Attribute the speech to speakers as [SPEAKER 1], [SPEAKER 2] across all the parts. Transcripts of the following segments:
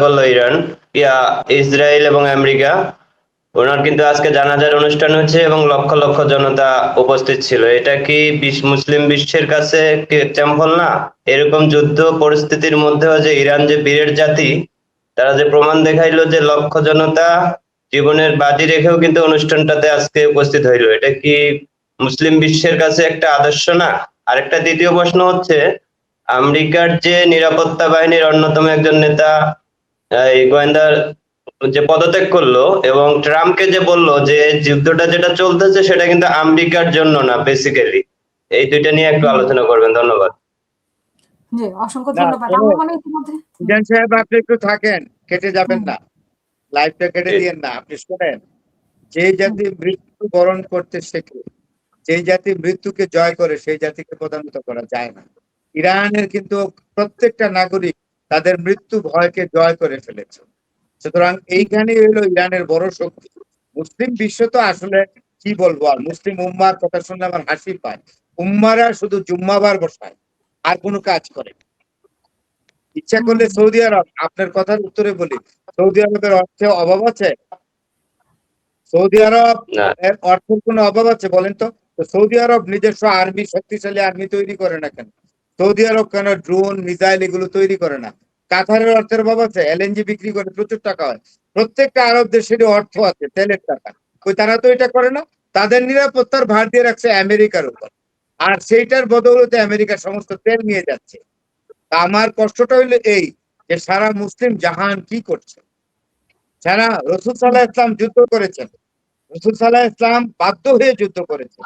[SPEAKER 1] করলো Iran, Israel এবং America. ওনার কিন্তু আজকে জানাজার অনুষ্ঠান হচ্ছে এবং লক্ষ লক্ষ জনতা উপস্থিত ছিল। এটা কি মুসলিম বিশ্বের কাছে কি এক্সাম্পল না? এরকম যুদ্ধ পরিস্থিতির মধ্যেও যে ইরান যে বীরের জাতি, তারা যে প্রমাণ দেখাইলো যে লক্ষ জনতা জীবনের বাজি রেখেও কিন্তু অনুষ্ঠানটাতে আজকে উপস্থিত হইলো। এটা কি মুসলিম বিশ্বের কাছে একটা আদর্শ না? আরেকটা দ্বিতীয় প্রশ্ন হচ্ছে, আমেরিকার যে নিরাপত্তা বাহিনীর অন্যতম একজন নেতা এই গোয়েন্দা যে পদত্যাগ করলো এবং ট্রাম্পকে যে বললো যে যুদ্ধটা যেটা চলতেছে সেটা কিন্তু আমেরিকার জন্য না বেসিক্যালি, এই দুইটা নিয়ে একটু আলোচনা করবেন। ধন্যবাদ।
[SPEAKER 2] জি, অসংখ্য
[SPEAKER 3] না
[SPEAKER 2] ধন্যবাদ।
[SPEAKER 3] শোনেন,
[SPEAKER 2] আমার মনে হয় ইতিমধ্যে
[SPEAKER 3] মিজান সাহেব আপনি একটু থাকেন, কেটে যাবেন
[SPEAKER 2] হুম,
[SPEAKER 3] না, লাইভটা কেটে
[SPEAKER 1] জি।
[SPEAKER 3] দিয়েন না। আপনি শোনেন, যে
[SPEAKER 2] হুম,
[SPEAKER 3] জাতি মৃত্যু বরণ করতে শেখে, যে জাতি মৃত্যুকে জয় করে, সেই জাতিকে প্রধানিত করা যায় না। ইরানের কিন্তু প্রত্যেকটা নাগরিক তাদের মৃত্যু ভয়কে জয় করে ফেলেছে। সুতরাং এইখানেই হলো ইরানের বড় শক্তি। মুসলিম বিশ্ব তো আসলে কি বলবো, আর মুসলিম উম্মার কথা শুনলে আমার হাসি পায়। উম্মারা শুধু জুম্মাবার বসায়, আর কোনো কাজ করে না। ইচ্ছা
[SPEAKER 2] হুম,
[SPEAKER 3] করলে সৌদি আরব, আপনার কথার উত্তরে বলি, সৌদি আরবের অর্থে অভাব আছে? সৌদি আরব
[SPEAKER 1] না।
[SPEAKER 3] এর অর্থের কোনো অভাব আছে বলেন তো? তো সৌদি আরব নিজস্ব আর্মি, শক্তিশালী আর্মি তৈরি করে না কেন? সৌদি আরব কেন ড্রোন, মিসাইল এগুলো তৈরি করে না? কাতারের অর্থের অভাব আছে? এলএনজি বিক্রি করে প্রচুর টাকা হয়। প্রত্যেকটা আরব দেশেরই অর্থ আছে, তেলের টাকা। ওই তারা তো এটা করে না। তাদের নিরাপত্তার ভার দিয়ে রাখছে আমেরিকার উপর, আর সেইটার বদৌলতে আমেরিকা সমস্ত তেল নিয়ে যাচ্ছে। তা আমার কষ্টটা হইলো এই, যে সারা মুসলিম জাহান কি করছে? সারা রসুল সাল্লাহ ইসলাম যুদ্ধ করেছেন, রসুল সাল্লাহ ইসলাম বাধ্য হয়ে যুদ্ধ করেছেন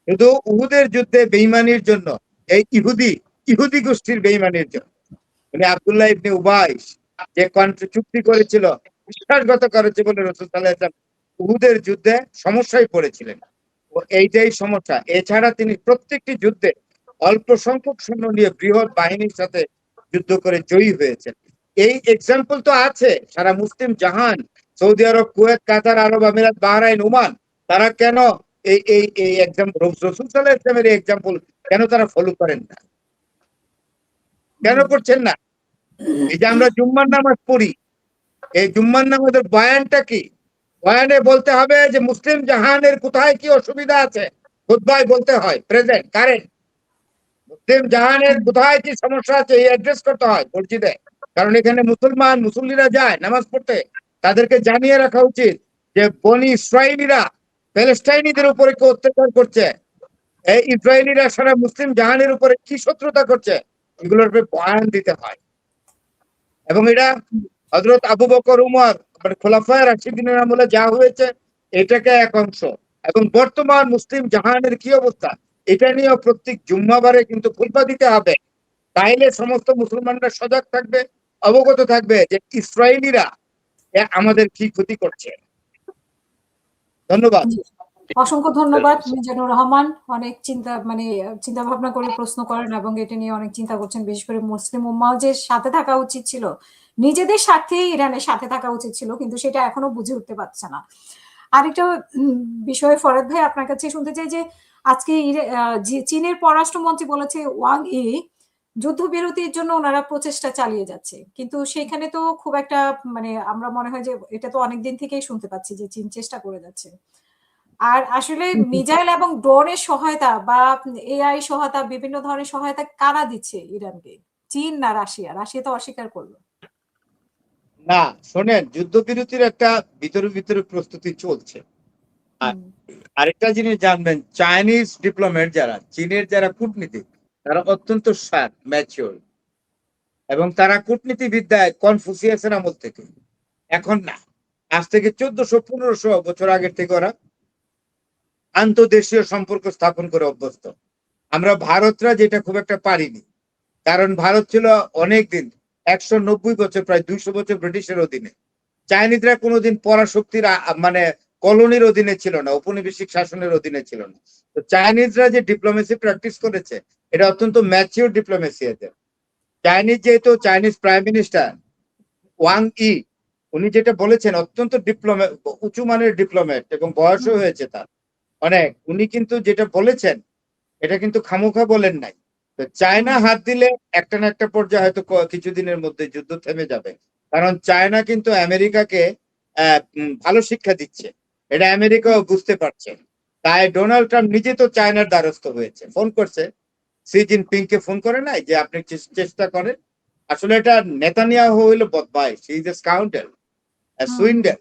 [SPEAKER 3] শুধু উহুদের যুদ্ধে বেইমানির জন্য, এই ইহুদি ইহুদি গোষ্ঠীর বেইমানির জন্য। মানে আব্দুল্লাহ ইবনে উবাইস যে চুক্তি করেছিল, বিশ্বাসঘাত করেছে বলে রসুল সাল্লাহ ইসলাম উহুদের যুদ্ধে সমস্যায় পড়েছিলেন। ও এইটাই সমস্যা। এছাড়া তিনি প্রত্যেকটি যুদ্ধে অল্প সংখ্যক সৈন্য নিয়ে বৃহৎ বাহিনীর সাথে যুদ্ধ করে জয়ী হয়েছেন। এই এক্সাম্পল তো আছে সারা মুসলিম জাহান, সৌদি আরব, কুয়েত, কাতার, আরব আমিরাত, বাহরাইন, ওমান, তারা কেন এই এই এই এক্সাম্পল, রসুল সাল্লাহ ইসলামের এই এক্সাম্পল কেন তারা ফলো করেন না? কেন
[SPEAKER 2] জি,
[SPEAKER 3] করছেন না? এই যে আমরা জুম্মার নামাজ পড়ি, এই জুম্মার নামাজের বয়ানটা কি? বয়ানে বলতে হবে যে মুসলিম জাহানের কোথায় কি অসুবিধা আছে, খুতবায় বলতে হয়, প্রেজেন্ট কারেন্ট। মুসলিম জাহানের
[SPEAKER 2] হুম,
[SPEAKER 3] কোথায় কি সমস্যা আছে এই অ্যাড্রেস করতে হয় মসজিদে। কারণ এখানে মুসলমান মুসল্লিরা যায় নামাজ পড়তে, তাদেরকে জানিয়ে রাখা উচিত যে বনি ইসরায়েলিরা প্যালেস্টাইনিদের উপরে কি অত্যাচার করছে, এই ইসরায়েলিরা সারা মুসলিম জাহানের উপরে কি শত্রুতা করছে, এগুলোর উপরে বয়ান দিতে হয়। এবং এটা হযরত আবু বকর, উমর, মানে খোলাফায়ে রাশিদিনের আমলে যা হয়েছে, এটাকে এক অংশ। এবং বর্তমান মুসলিম জাহানের কি অবস্থা, এটা নিয়েও প্রত্যেক জুম্মাবারে কিন্তু খুতবা দিতে হবে। তাইলে সমস্ত মুসলমানরা সজাগ থাকবে, অবগত থাকবে যে ইসরায়েলিরা আমাদের কি ক্ষতি করছে। ধন্যবাদ।
[SPEAKER 2] জি। অসংখ্য ধন্যবাদ মিজানুর রহমান। অনেক চিন্তা ভাবনা করে প্রশ্ন করেন এবং এটা নিয়ে অনেক চিন্তা করছেন। বিশেষ করে মুসলিম উম্মাও যে সাথে থাকা উচিত ছিল। নিজেদের স্বার্থেই ইরানের সাথে থাকা উচিত ছিল। কিন্তু সেটা এখনো বুঝে উঠতে পারছে না। আরেকটা উম বিষয় ফরাদ ভাই আপনার কাছে শুনতে চাই যে আজকে চীনের পররাষ্ট্রমন্ত্রী বলেছে ওয়াং ই যুদ্ধবিরতির জন্য উনারা প্রচেষ্টা চালিয়ে যাচ্ছে। কিন্তু সেখানে তো খুব একটা আমরা মনে হয় যে এটা তো অনেকদিন থেকেই শুনতে পাচ্ছি যে চীন চেষ্টা করে যাচ্ছে। আর আসলে মিসাইল এবং ড্রোনের সহায়তা বা এআই সহায়তা বিভিন্ন ধরনের সহায়তা কারা দিচ্ছে ইরানকে? চীন না রাশিয়া? রাশিয়া তো অস্বীকার করল।
[SPEAKER 3] না শোনেন, যুদ্ধবিরতির একটা ভিতরে ভিতরে প্রস্তুতি চলছে। আর
[SPEAKER 2] হুম,
[SPEAKER 3] আরেকটা জিনিস জানবেন, চাইনিজ ডিপ্লোমেট যারা, চীনের যারা কূটনীতিক, তারা অত্যন্ত শার্প, ম্যাচিওর, এবং তারা কূটনীতিবিদ্যায় কনফুসিয়াসের আমল থেকে, এখন না, আজ থেকে 1400-1500 বছর আগের থেকে ওরা আন্তদেশীয় সম্পর্ক স্থাপন করে অভ্যস্ত। আমরা ভারতরা যেটা খুব একটা পারিনি, কারণ ভারত ছিল অনেকদিন, 190 বছর, প্রায় 200 বছর ব্রিটিশের অধীনে। চাইনিজরা কোনোদিন পরাশক্তির মানে কলোনির অধীনে ছিল না, ঔপনিবেশিক শাসনের অধীনে ছিল না। তো চাইনিজরা যে ডিপ্লোমেসি প্র্যাকটিস করেছে, এটা অত্যন্ত ম্যাচিওর ডিপ্লোমেসি এদের। চাইনিজ যেহেতু, Chinese prime minister Wang Yi, উনি যেটা বলেছেন, অত্যন্ত ডিপ্লোমেট, উঁচু মানের ডিপ্লোমেট, এবং বয়সও
[SPEAKER 2] হুম,
[SPEAKER 3] হয়েছে তার অনেক। উনি কিন্তু যেটা বলেছেন, এটা কিন্তু খামোখা বলেন নাই। তো চায়না
[SPEAKER 2] হুম,
[SPEAKER 3] হাত দিলে একটা না একটা পর্যায়ে হয়তো কিছুদিনের মধ্যে যুদ্ধ থেমে যাবে। কারণ চায়না কিন্তু আমেরিকাকে ভালো শিক্ষা দিচ্ছে, এটা আমেরিকাও বুঝতে পারছে। তাই ডোনাল্ড ট্রাম্প নিজে তো চায়নার দ্বারস্থ হয়েছে, ফোন করছে সি জিনপিংকে, ফোন করে নাই যে আপনি চেষ্টা করেন। আসলে এটা নেতানিয়াহু হইলো বদমাইশ, হি ইজ এ স্কাউন্ডার,
[SPEAKER 2] হুম
[SPEAKER 3] সুইন্ডার।